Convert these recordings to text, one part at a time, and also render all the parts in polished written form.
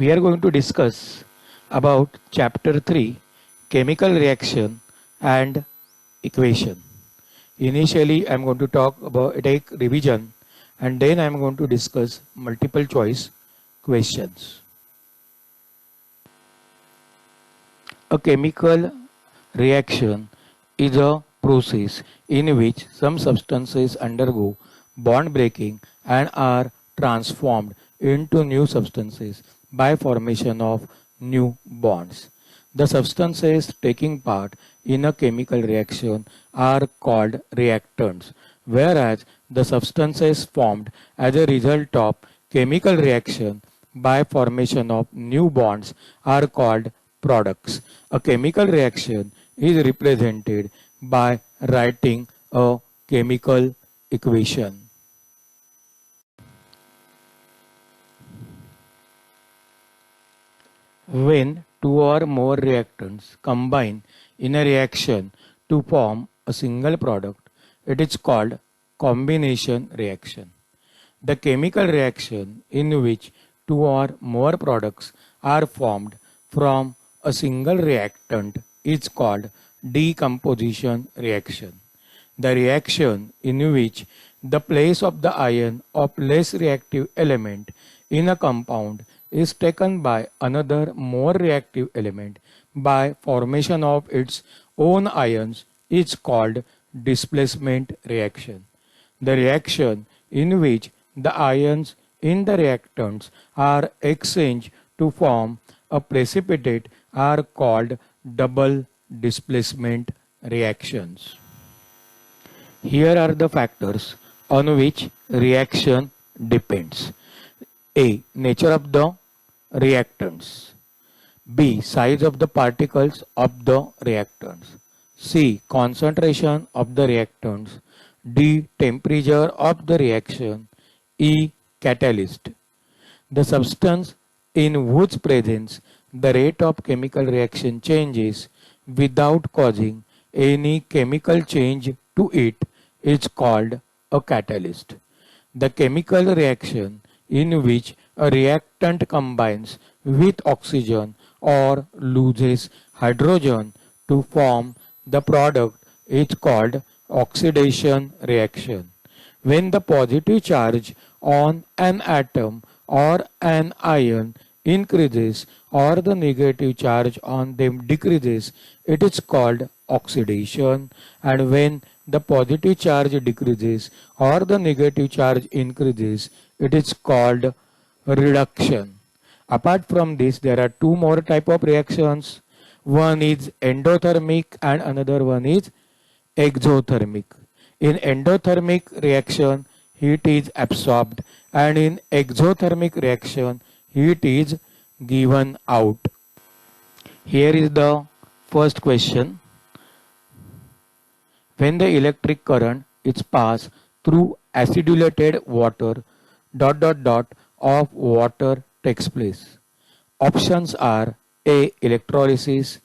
We are going to discuss about chapter 3, chemical reaction and equation. Initially I am going to take revision, and then I am going to discuss multiple choice questions. A chemical reaction is a process in which some substances undergo bond breaking and are transformed into new substances by formation of new bonds. The substances taking part in a chemical reaction are called reactants, whereas the substances formed as a result of chemical reaction by formation of new bonds are called products. A chemical reaction is represented by writing a chemical equation. When two or more reactants combine in a reaction to form a single product, it is called combination reaction. The chemical reaction in which two or more products are formed from a single reactant is called decomposition reaction. The reaction in which the place of the ion of less reactive element in a compound is taken by another more reactive element by formation of its own ions is called displacement reaction. The reaction in which the ions in the reactants are exchanged to form a precipitate are called double displacement reactions. Here are the factors on which reaction depends. A. Nature of the reactants. B. Size of the particles of the reactants. C. Concentration of the reactants. D. Temperature of the reaction. E. Catalyst. The substance in whose presence the rate of chemical reaction changes without causing any chemical change to it is called a catalyst. The chemical reaction in which a reactant combines with oxygen or loses hydrogen to form the product is called oxidation reaction. When the positive charge on an atom or an ion increases or the negative charge on them decreases, it is called oxidation, and when the positive charge decreases or the negative charge increases, it is called reduction. Apart from this, there are two more type of reactions. One is endothermic and another one is exothermic. In endothermic reaction, heat is absorbed, and in exothermic reaction, heat is given out. Here is the first question. When the electric current is passed through acidulated water, of water takes place. Options are A. Electrolysis,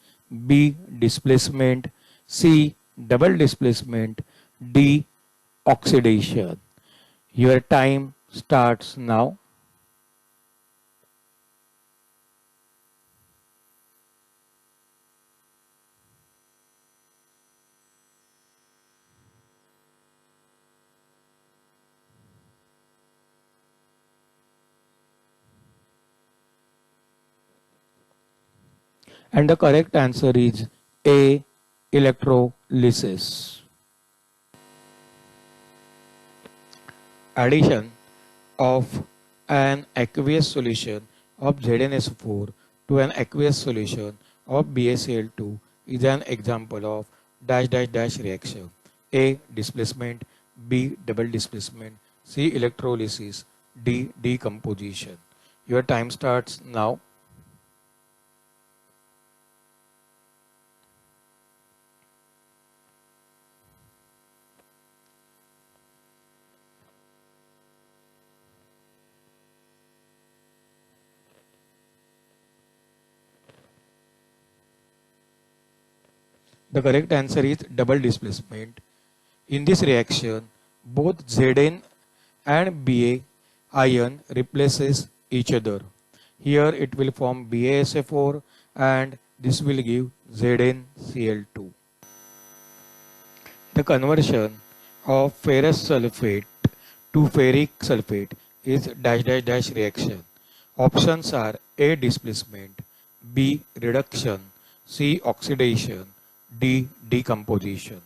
B. Displacement, C. Double displacement, D. Oxidation. Your time starts now. And the correct answer is A. Electrolysis. Addition of an aqueous solution of ZnSO4 to an aqueous solution of BaCl2 is an example of reaction. A. Displacement, B. Double displacement, C. Electrolysis, D. Decomposition. Your time starts now. The correct answer is double displacement. In this reaction, both Zn and Ba ion replaces each other. Here it will form BaSO4 and this will give ZnCl2. The conversion of ferrous sulfate to ferric sulfate is dash dash dash reaction. Options are A. Displacement, B. Reduction, C. Oxidation, D. Decomposition.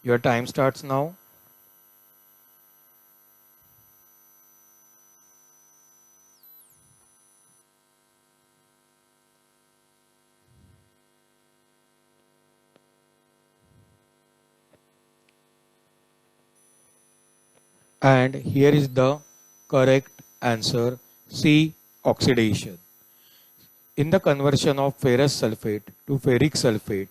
Your time starts now. And here is the correct answer, C. Oxidation. In the conversion of ferrous sulfate to ferric sulfate,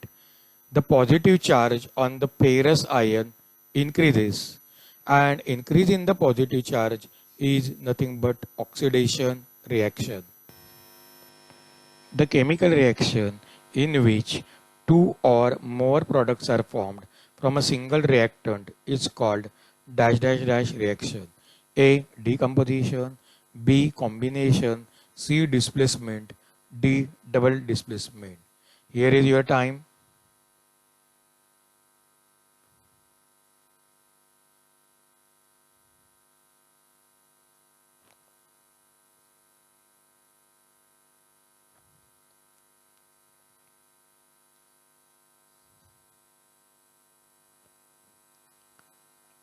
the positive charge on the ferrous ion increases, and increase in the positive charge is nothing but oxidation reaction. The chemical reaction in which two or more products are formed from a single reactant is called dash dash dash reaction. A. Decomposition, B. Combination, C. Displacement, D. Double displacement. Here is your time.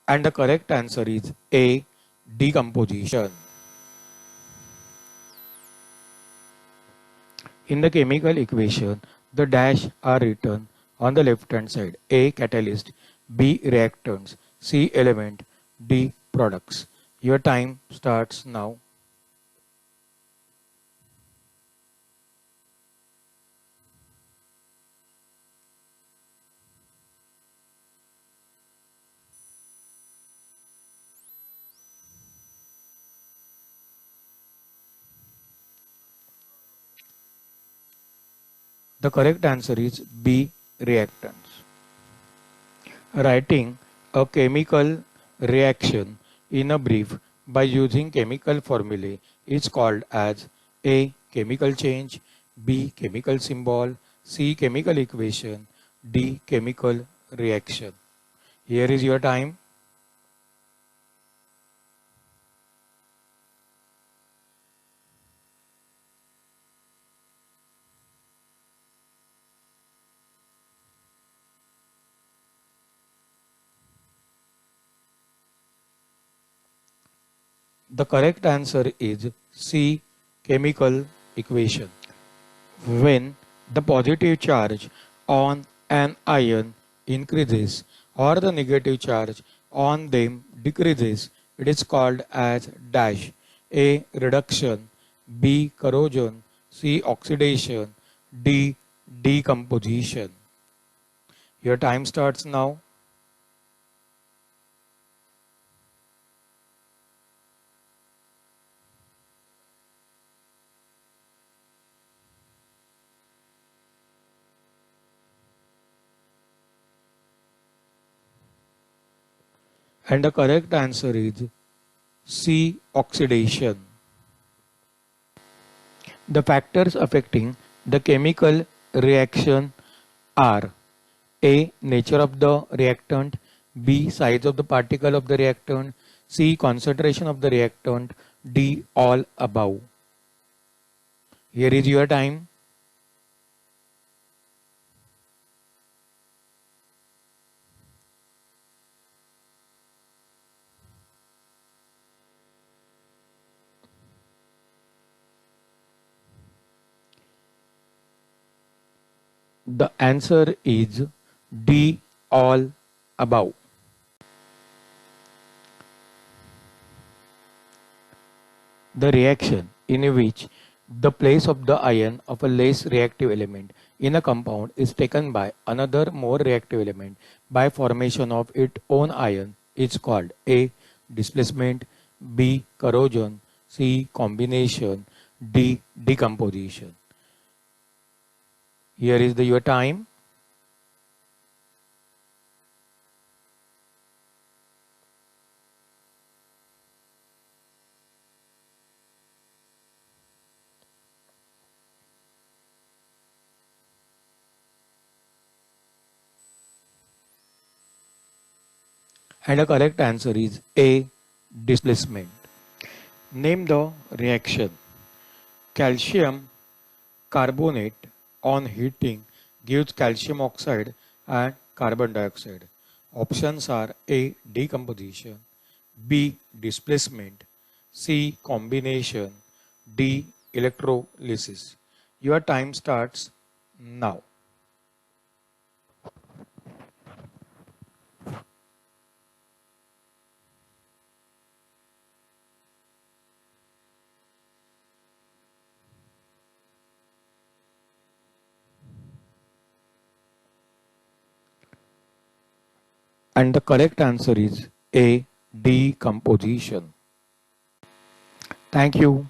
And the correct answer is A. Decomposition. In the chemical equation, the dash are written on the left hand side. A. Catalyst, B. Reactants, C. Element, D. Products. Your time starts now. The correct answer is B. Reactants. Writing a chemical reaction in a brief by using chemical formulae is called as A. Chemical change, B. Chemical symbol, C. Chemical equation, D. Chemical reaction. Here is your time. The correct answer is C. Chemical equation. When the positive charge on an ion increases or the negative charge on them decreases, it is called as dash. A. Reduction, B. Corrosion, C. Oxidation, D. Decomposition. Your time starts now. And the correct answer is C. Oxidation. The factors affecting the chemical reaction are A. Nature of the reactant, B. Size of the particle of the reactant, C. Concentration of the reactant, D. All above. Here is your time. The answer is D. All above. The reaction in which the place of the ion of a less reactive element in a compound is taken by another more reactive element by formation of its own ion is called A. Displacement, B. Corrosion, C. Combination, D. Decomposition. Here is your time. And the correct answer is A. Displacement. Name the reaction. Calcium carbonate on heating gives calcium oxide and carbon dioxide. Options are A. Decomposition, B. Displacement, C. Combination, D. Electrolysis. Your time starts now. And the correct answer is A. Decomposition. Thank you.